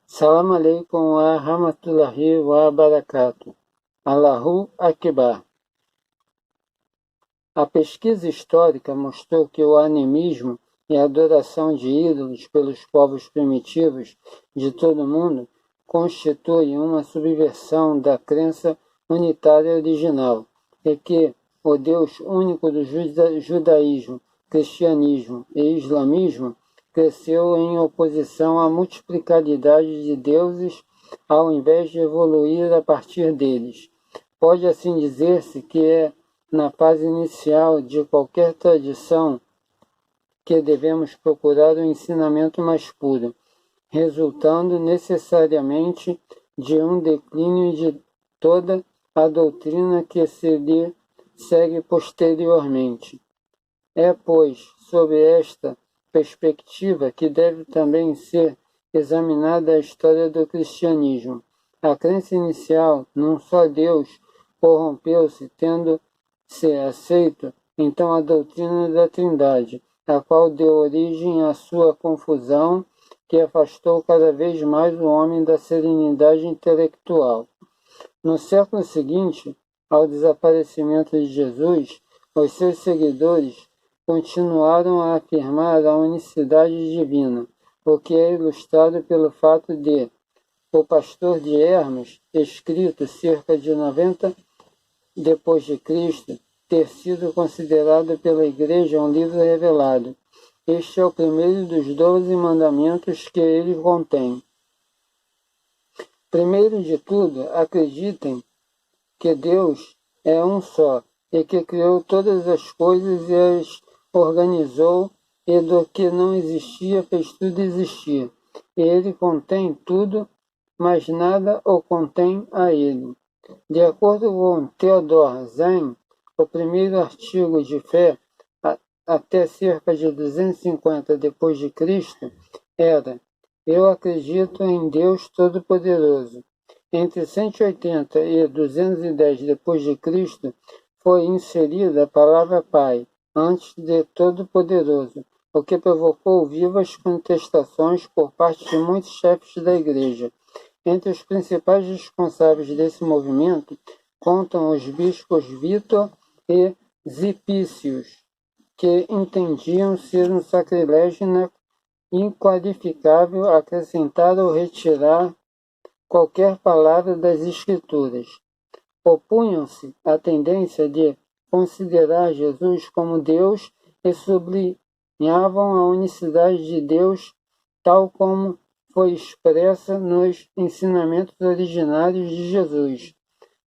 Salam alaikum wa rahmatullahi wa barakatuh. Allahu Akbar. A pesquisa histórica mostrou que o animismo e a adoração de ídolos pelos povos primitivos de todo o mundo constituem uma subversão da crença unitária original, e que o Deus único do judaísmo, cristianismo e islamismo cresceu em oposição à multiplicidade de deuses, ao invés de evoluir a partir deles. Pode assim dizer-se que é na fase inicial de qualquer tradição que devemos procurar o ensinamento mais puro, resultando necessariamente de um declínio de toda a doutrina que se lhe segue posteriormente. É, pois, sob esta perspectiva que deve também ser examinada a história do cristianismo. A crença inicial num só Deus corrompeu-se, tendo-se aceito então a doutrina da Trindade, a qual deu origem à sua confusão, que afastou cada vez mais o homem da serenidade intelectual. No século seguinte, ao desaparecimento de Jesus, os seus seguidores continuaram a afirmar a unicidade divina, o que é ilustrado pelo fato de O Pastor de Hermas, escrito cerca de 90 depois de Cristo, ter sido considerado pela Igreja um livro revelado. Este é o primeiro dos 12 mandamentos que ele contém. Primeiro de tudo, acreditem que Deus é um só, e que criou todas as coisas e as organizou, e do que não existia fez tudo existir. E ele contém tudo, mas nada o contém a ele. De acordo com Theodor Zen, o primeiro artigo de fé, até cerca de 250 depois de Cristo, era: eu acredito em Deus Todo-Poderoso. Entre 180 e 210 depois de Cristo, foi inserida a palavra Pai, antes de Todo-Poderoso, o que provocou vivas contestações por parte de muitos chefes da Igreja. Entre os principais responsáveis desse movimento contam os bispos Vítor e Zipícios, que entendiam ser um sacrilégio inqualificável acrescentar ou retirar qualquer palavra das Escrituras. Opunham-se à tendência de considerar Jesus como Deus e sublinhavam a unicidade de Deus tal como foi expressa nos ensinamentos originários de Jesus,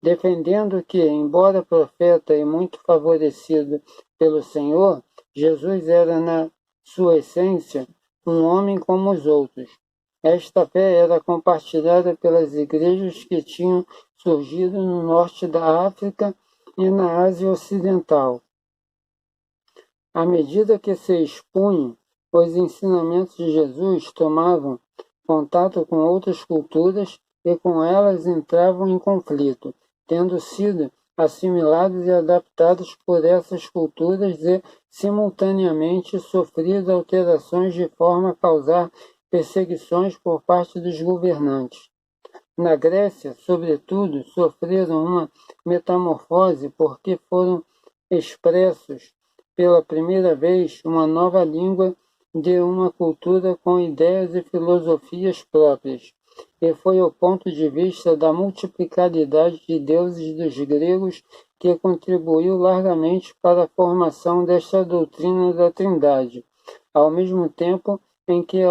defendendo que, embora profeta e muito favorecido pelo Senhor, Jesus era, na sua essência, um homem como os outros. Esta fé era compartilhada pelas igrejas que tinham surgido no norte da África e na Ásia Ocidental. À medida que se expunham, os ensinamentos de Jesus tomavam contato com outras culturas e com elas entravam em conflito, tendo sido assimilados e adaptados por essas culturas e, simultaneamente, sofrido alterações de forma a causar perseguições por parte dos governantes. Na Grécia, sobretudo, sofreram uma metamorfose porque foram expressos pela primeira vez uma nova língua de uma cultura com ideias e filosofias próprias, e foi o ponto de vista da multiplicidade de deuses dos gregos que contribuiu largamente para a formação desta doutrina da Trindade, ao mesmo tempo em que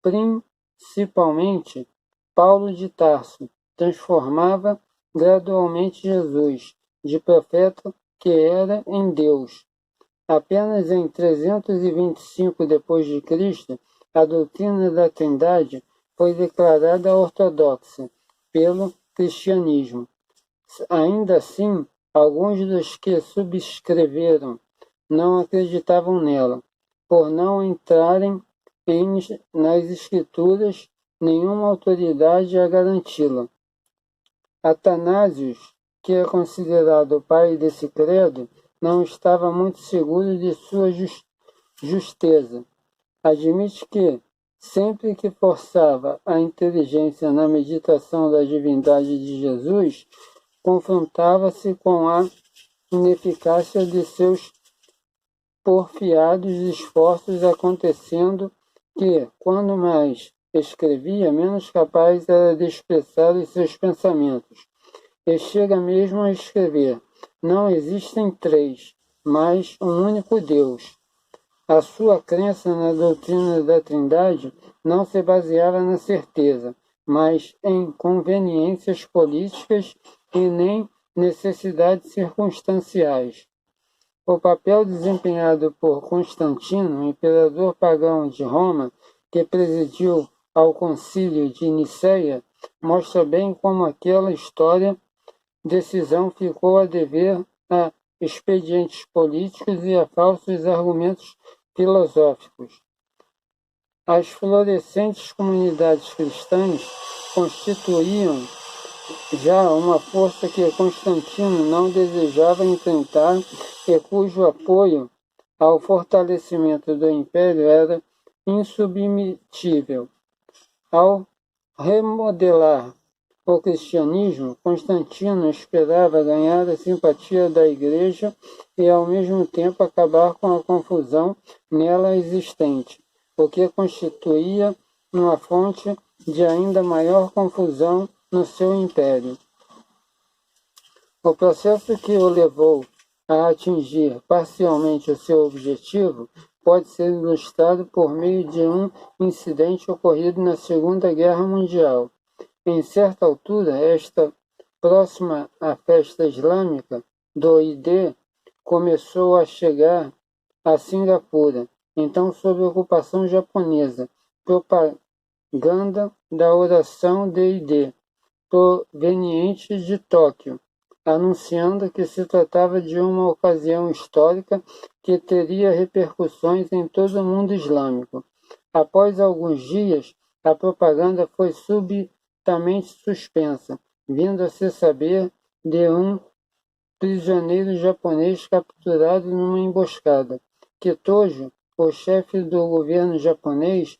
principalmente Paulo de Tarso, transformava gradualmente Jesus, de profeta que era em Deus. Apenas em 325 depois de Cristo, a doutrina da Trindade foi declarada ortodoxa pelo cristianismo. Ainda assim, alguns dos que subscreveram não acreditavam nela, por não entrarem nas Escrituras nenhuma autoridade a garanti-la. Atanásio, que é considerado o pai desse credo, não estava muito seguro de sua justeza. Admite que, Sempre que forçava a inteligência na meditação da divindade de Jesus, confrontava-se com a ineficácia de seus porfiados esforços, acontecendo que, quando mais escrevia, menos capaz era de expressar os seus pensamentos. E chega mesmo a escrever: não existem três, mas um único Deus. A sua crença na doutrina da Trindade não se baseava na certeza, mas em conveniências políticas e nem necessidades circunstanciais. O papel desempenhado por Constantino, imperador pagão de Roma, que presidiu ao Concílio de Nicéia, mostra bem como aquela decisão ficou a dever a expedientes políticos e a falsos argumentos filosóficos. As florescentes comunidades cristãs constituíam já uma força que Constantino não desejava enfrentar e cujo apoio ao fortalecimento do império era insubmitível. Ao remodelar o cristianismo, Constantino esperava ganhar a simpatia da Igreja e, ao mesmo tempo, acabar com a confusão nela existente, o que constituía uma fonte de ainda maior confusão no seu império. O processo que o levou a atingir parcialmente o seu objetivo pode ser ilustrado por meio de um incidente ocorrido na Segunda Guerra Mundial. Em certa altura, esta próxima à festa islâmica do Id, começou a chegar a Singapura, então sob ocupação japonesa, propaganda da oração de Id, proveniente de Tóquio, anunciando que se tratava de uma ocasião histórica que teria repercussões em todo o mundo islâmico. Após alguns dias, a propaganda foi subitamente suspensa, vindo a se saber de um prisioneiro japonês capturado numa emboscada. Kitojo, o chefe do governo japonês,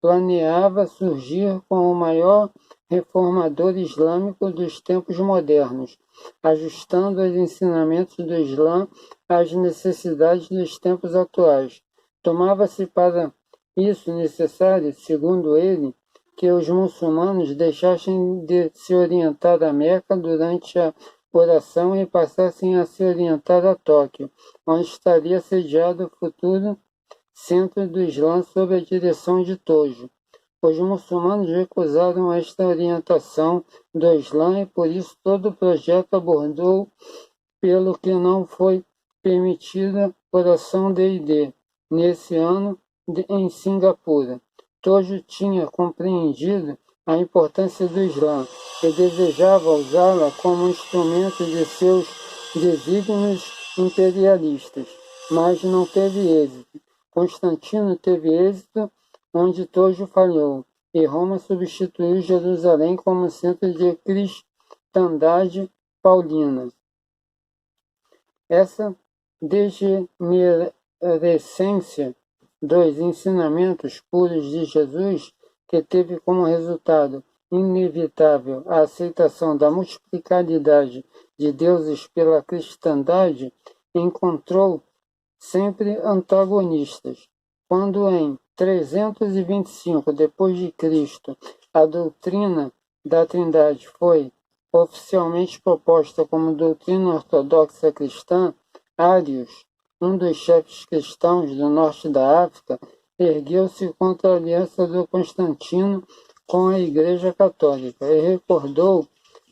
planeava surgir como o maior reformador islâmico dos tempos modernos, ajustando os ensinamentos do Islã às necessidades dos tempos atuais. Tomava-se para isso necessário, segundo ele, que os muçulmanos deixassem de se orientar a Meca durante a oração e passassem a se orientar a Tóquio, onde estaria sediado o futuro centro do Islã sob a direção de Tojo. Os muçulmanos recusaram esta orientação do Islã e por isso todo o projeto abordou pelo que não foi permitida a oração de Id, nesse ano em Singapura. Tojo tinha compreendido a importância do Islã e desejava usá-la como instrumento de seus desígnios imperialistas, mas não teve êxito. Constantino teve êxito onde Tojo falhou, e Roma substituiu Jerusalém como centro de cristandade paulina. Essa degenerescência dos ensinamentos puros de Jesus, que teve como resultado inevitável a aceitação da multiplicidade de deuses pela cristandade, encontrou sempre antagonistas. Quando em 325 d.C. a doutrina da Trindade foi oficialmente proposta como doutrina ortodoxa cristã, Ários, um dos chefes cristãos do norte da África, ergueu-se contra a aliança do Constantino com a Igreja Católica e recordou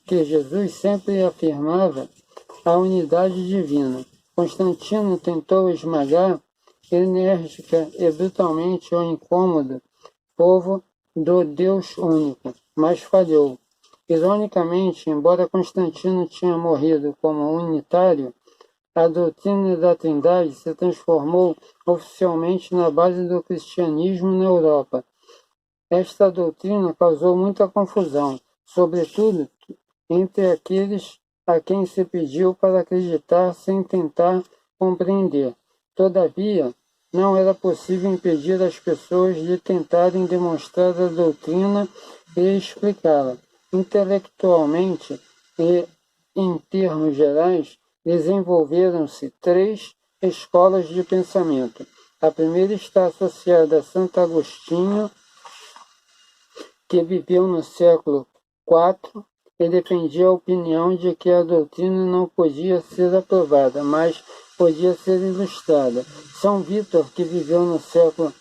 que Jesus sempre afirmava a unidade divina. Constantino tentou esmagar enérgica e brutalmente o incômodo povo do Deus único, mas falhou. Ironicamente, embora Constantino tinha morrido como unitário, a doutrina da Trindade se transformou oficialmente na base do cristianismo na Europa. Esta doutrina causou muita confusão, sobretudo entre aqueles a quem se pediu para acreditar sem tentar compreender. Todavia, não era possível impedir as pessoas de tentarem demonstrar a doutrina e explicá-la. Intelectualmente e em termos gerais, desenvolveram-se 3 escolas de pensamento. A primeira está associada a Santo Agostinho, que viveu no século IV e defendia a opinião de que a doutrina não podia ser aprovada, mas podia ser ilustrada. São Vítor, que viveu no século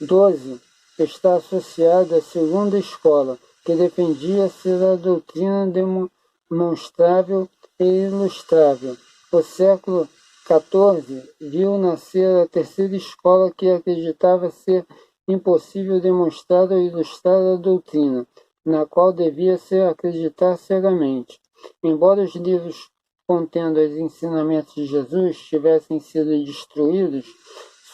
XII, está associado à segunda escola, que defendia ser a doutrina demonstrável e ilustrável. O século XIV viu nascer a terceira escola, que acreditava ser impossível demonstrar ou ilustrar a doutrina, na qual devia se acreditar cegamente. Embora os livros contendo os ensinamentos de Jesus tivessem sido destruídos,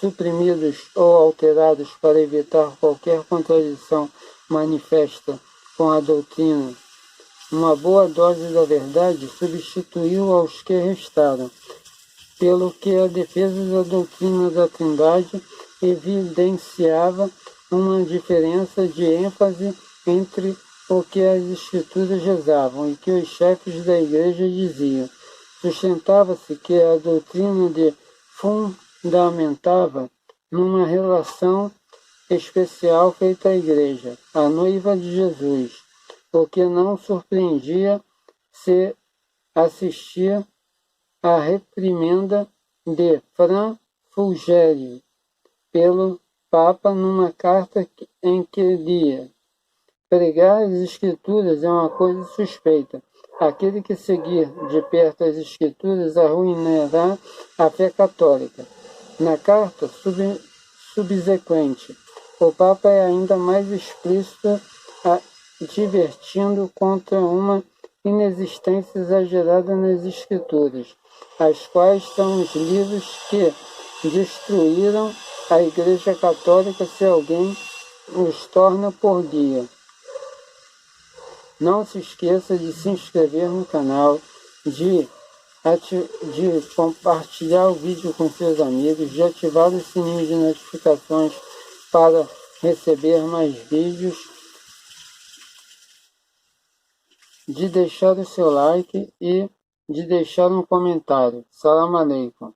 suprimidos ou alterados para evitar qualquer contradição manifesta com a doutrina, uma boa dose da verdade substituiu aos que restaram, pelo que a defesa da doutrina da Trindade evidenciava uma diferença de ênfase entre o que as Escrituras rezavam e que os chefes da Igreja diziam. Sustentava-se que a doutrina de fundamentava numa relação especial feita à Igreja, a noiva de Jesus, o que não surpreendia se assistir à reprimenda de Fra Fulgério pelo Papa numa carta em que lia: pregar as Escrituras é uma coisa suspeita. Aquele que seguir de perto as Escrituras arruinará a fé católica. Na carta subsequente, o Papa é ainda mais explícito, advertindo contra uma inexistência exagerada nas Escrituras, as quais são os livros que destruíram a Igreja Católica se alguém os torna por guia. Não se esqueça de se inscrever no canal, de compartilhar o vídeo com seus amigos, de ativar o sininho de notificações para receber mais vídeos, de deixar o seu like e de deixar um comentário. Salam aleikum.